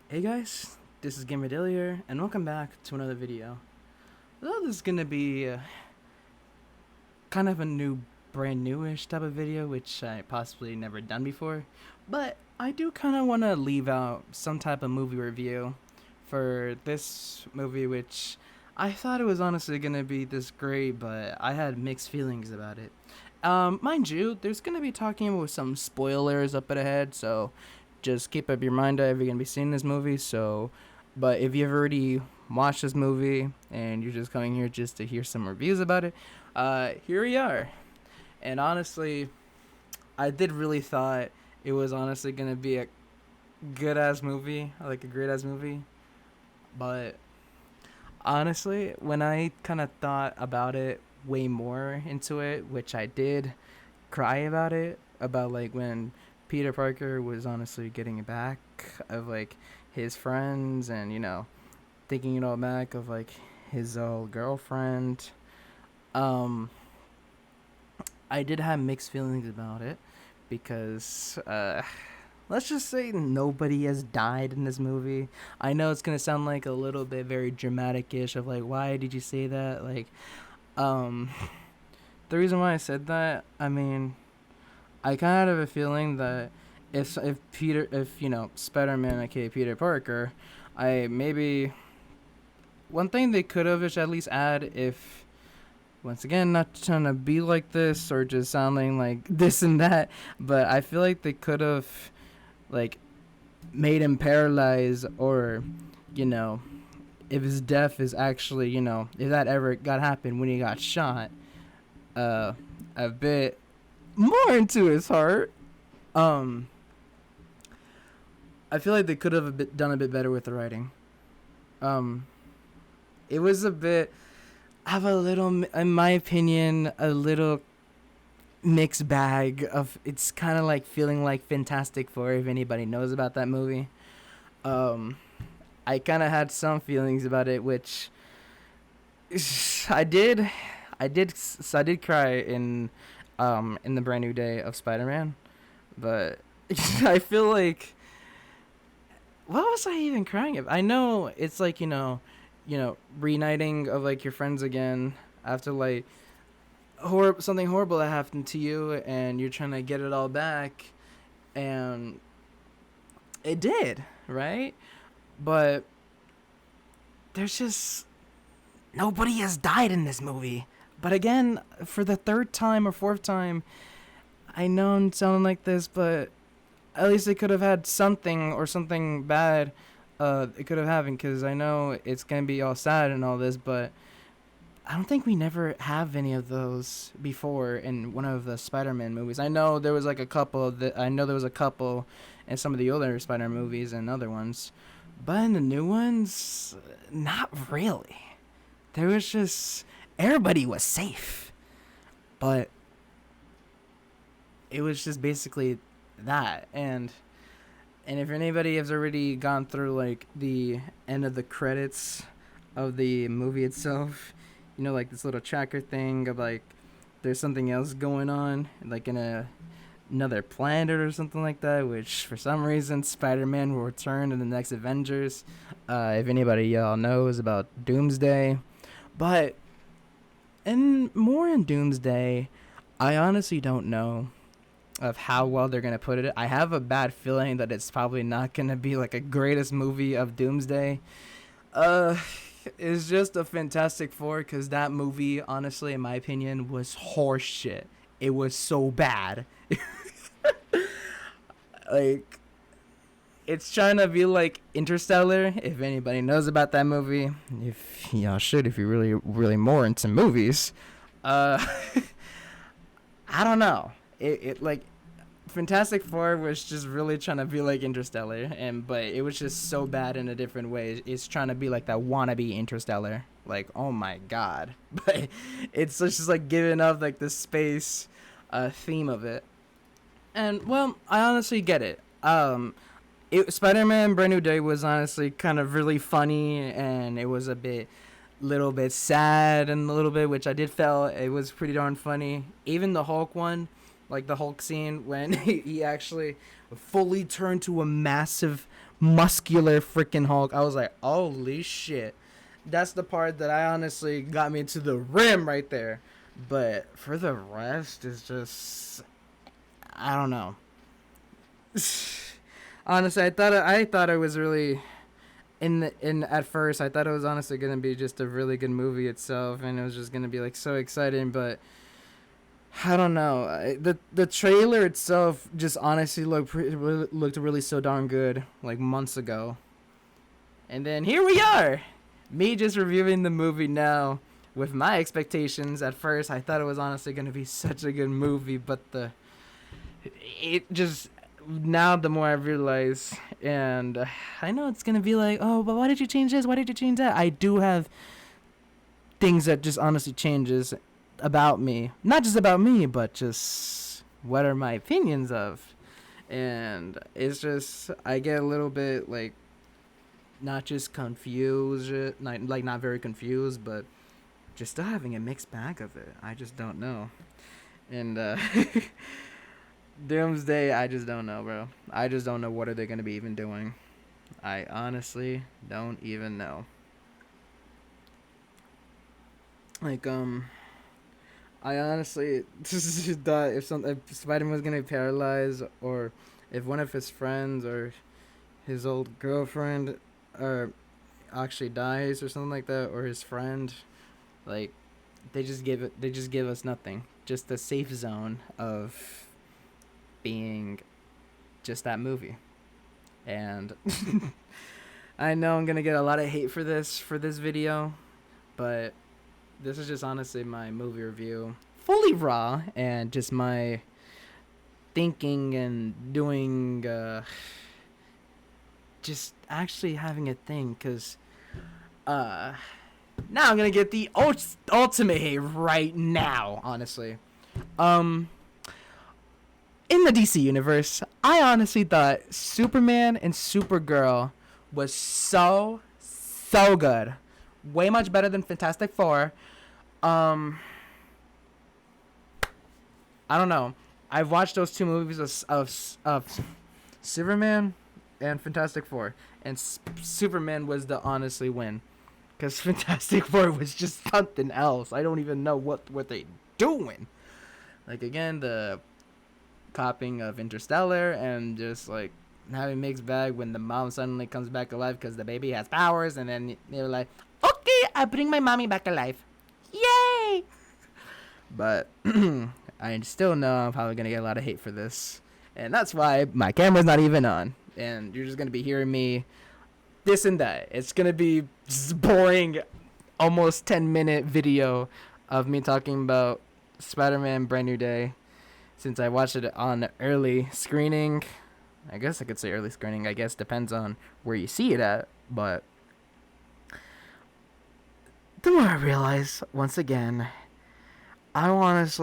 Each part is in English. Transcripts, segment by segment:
Hey guys, this is GamerDilly here, and welcome back to another video. Well, this is gonna be kind of a brand newish type of video, which I possibly never done before, but I do kind of want to leave out some type of movie review for this movie, which I thought it was honestly gonna be this great, but I had mixed feelings about it. Mind you, there's gonna be talking about some spoilers up ahead, so just keep up your mind if you're gonna be seeing this movie. But if you've already watched this movie and you're just coming here just to hear some reviews about it, here we are. And honestly, I did really thought it was honestly gonna be a good ass movie, like a great ass movie. But honestly, when I kind of thought about it way more into it, which I did cry about like when Peter Parker was honestly getting back of like his friends and thinking it all back of like his old girlfriend. Um, I did have mixed feelings about it because let's just say nobody has died in this movie. I know it's gonna sound like a little bit very dramatic-ish of like why did you say that um the reason why I said that, I mean, I kind of have a feeling that if Spider-Man, aka Peter Parker, I maybe one thing they could have is at least add, if once again not trying to be like this or just sounding like this and that, but I feel like they could have like made him paralyzed, or you know if his death is actually, if that ever got happened when he got shot, uh a bit more into his heart. um I feel like they could have done a bit better with the writing. Um, it was a bit, I have a little, in my opinion, a little mixed bag of. It's kind of like feeling like Fantastic Four. If anybody knows about that movie, um, I kind of had some feelings about it, which I did, I did cry in the brand new day of Spider-Man, but I feel like what was I even crying about? I know it's like reuniting of like your friends again after like something horrible that happened to you, and you're trying to get it all back, and it did, right? But there's just nobody has died in this movie. But again, for the third time or fourth time, I know I'm sounding like this, but at least they could have had something or something bad. It could have happened, because I know it's gonna be all sad and all this, but I don't think we never have any of those before in one of the Spider-Man movies. I know there was like a couple that I know there was a couple in some of the older Spider movies and other ones, but in the new ones, not really. There was just everybody was safe, but it was just basically that. And if anybody has already gone through like the end of the credits of the movie itself, like this little tracker thing of like there's something else going on, like in another planet or something like that, which for some reason Spider-Man will return in the next Avengers. If anybody y'all knows about Doomsday, but in Doomsday, I honestly don't know of how well they're gonna put it. I have a bad feeling that it's probably not gonna be like a greatest movie of Doomsday. Uh, it's just a Fantastic Four, because that movie, honestly, in my opinion, was horseshit. It was so bad. Like, it's trying to be like Interstellar. If anybody knows about that movie, if y'all should, if you're really, really more into movies, uh, I don't know. It like Fantastic Four was just really trying to be like Interstellar, and but it was just so bad in a different way. It's trying to be like that wannabe Interstellar. Like, oh my god, but it's just like giving up like the space theme of it. And well, I honestly get it. Spider-Man Brand New Day was honestly kind of really funny, and it was a little bit sad and a little bit, which I did felt it was pretty darn funny. Even the Hulk one, like the Hulk scene when he actually fully turned to a massive muscular freaking Hulk. I was like, holy shit. That's the part that I honestly got me to the rim right there. But for the rest, it's just, I don't know. Honestly, I thought it was really in at first. I thought it was honestly gonna be just a really good movie itself, and it was just gonna be like so exciting. But I don't know. The trailer itself just honestly looked really so darn good like months ago, and then here we are, me just reviewing the movie now with my expectations. At first, I thought it was honestly gonna be such a good movie, but it just now the more I realize, and I know it's gonna be like, oh, but why did you change this? Why did you change that? I do have things that just honestly changes about me, not just about me, but just what are my opinions of, and it's just I get a little bit like not just confused, not very confused, but just still having a mixed bag of it. I just don't know, and Doomsday, I just don't know, bro. I just don't know what are they gonna be even doing. I honestly don't even know. Like I honestly thought if Spider-Man was gonna be paralyzed, or if one of his friends or his old girlfriend or actually dies or something like that, or his friend, like they just give us nothing, just a safe zone of being just that movie. And I know I'm gonna get a lot of hate for this video, but this is just honestly my movie review, fully raw, and just my thinking and doing, just actually having a thing, because now I'm gonna get the ultimate hate right now, honestly. In the DC universe, I honestly thought Superman and Supergirl was so good, way much better than Fantastic Four. I don't know. I've watched those two movies of Superman and Fantastic Four, and Superman was the honestly win, because Fantastic Four was just something else. I don't even know what they doing. Like again, the copying of Interstellar, and just like having mixed bag when the mom suddenly comes back alive because the baby has powers, and then they're like, okay, I bring my mommy back alive, yay. But I still know I'm probably gonna get a lot of hate for this, and that's why my camera's not even on, and you're just gonna be hearing me this and that. It's gonna be just boring, almost 10-minute video of me talking about Spider-Man Brand New Day, since I watched it on early screening. I guess I could say early screening. I guess depends on where you see it at. But the more I realize, once again, I was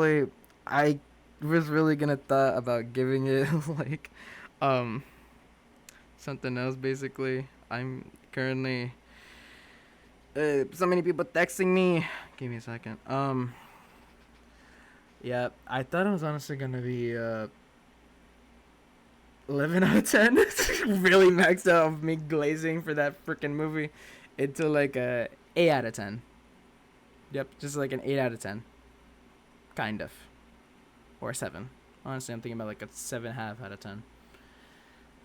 really gonna thought about giving it like something else. Basically, I'm currently so many people texting me. Give me a second. Yeah, I thought it was honestly gonna be 11 out of 10. Really maxed out of me glazing for that freaking movie into like a 8 out of 10. Yep, just like an 8 out of 10. Kind of. Or a 7. Honestly, I'm thinking about like a 7.5 out of 10.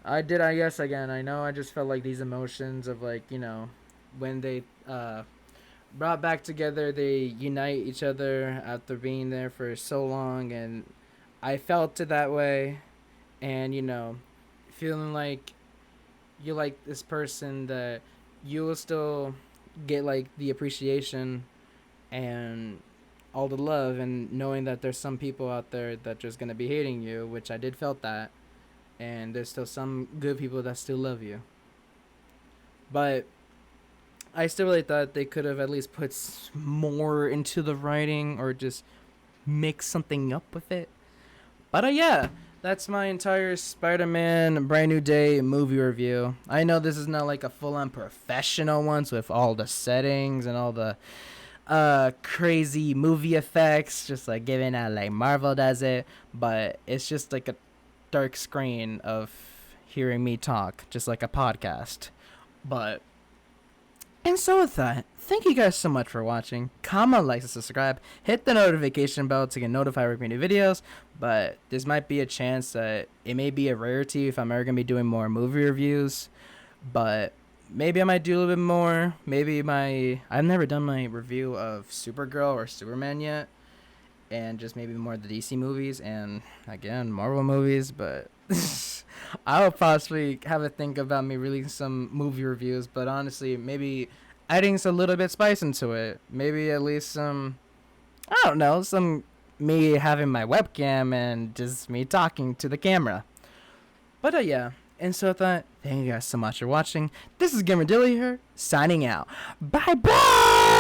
I guess, again, I know I just felt like these emotions of like, when they brought back together, they unite each other after being there for so long, and I felt it that way. And feeling like you like this person, that you will still get like the appreciation and all the love, and knowing that there's some people out there that just gonna be hating you, which I did felt that, and there's still some good people that still love you. But I still really thought they could have at least put more into the writing, or just mix something up with it. But yeah, that's my entire Spider-Man Brand New Day movie review. I know this is not like a full-on professional one, so with all the settings and all the crazy movie effects, just like giving out like Marvel does it, but it's just like a dark screen of hearing me talk, just like a podcast. But, and so with that, thank you guys so much for watching. Comment, like, and subscribe. Hit the notification bell to get notified when we new videos. But this might be a chance that it may be a rarity if I'm ever going to be doing more movie reviews. But maybe I might do a little bit more. I've never done my review of Supergirl or Superman yet. And just maybe more of the DC movies and, again, Marvel movies. But I'll possibly have a think about me releasing some movie reviews. But honestly, maybe adding some little bit spice into it. Maybe at least some, I don't know, some me having my webcam and just me talking to the camera. But yeah. And so I thought, thank you guys so much for watching. This is GamerDilmy here, signing out. Bye-bye!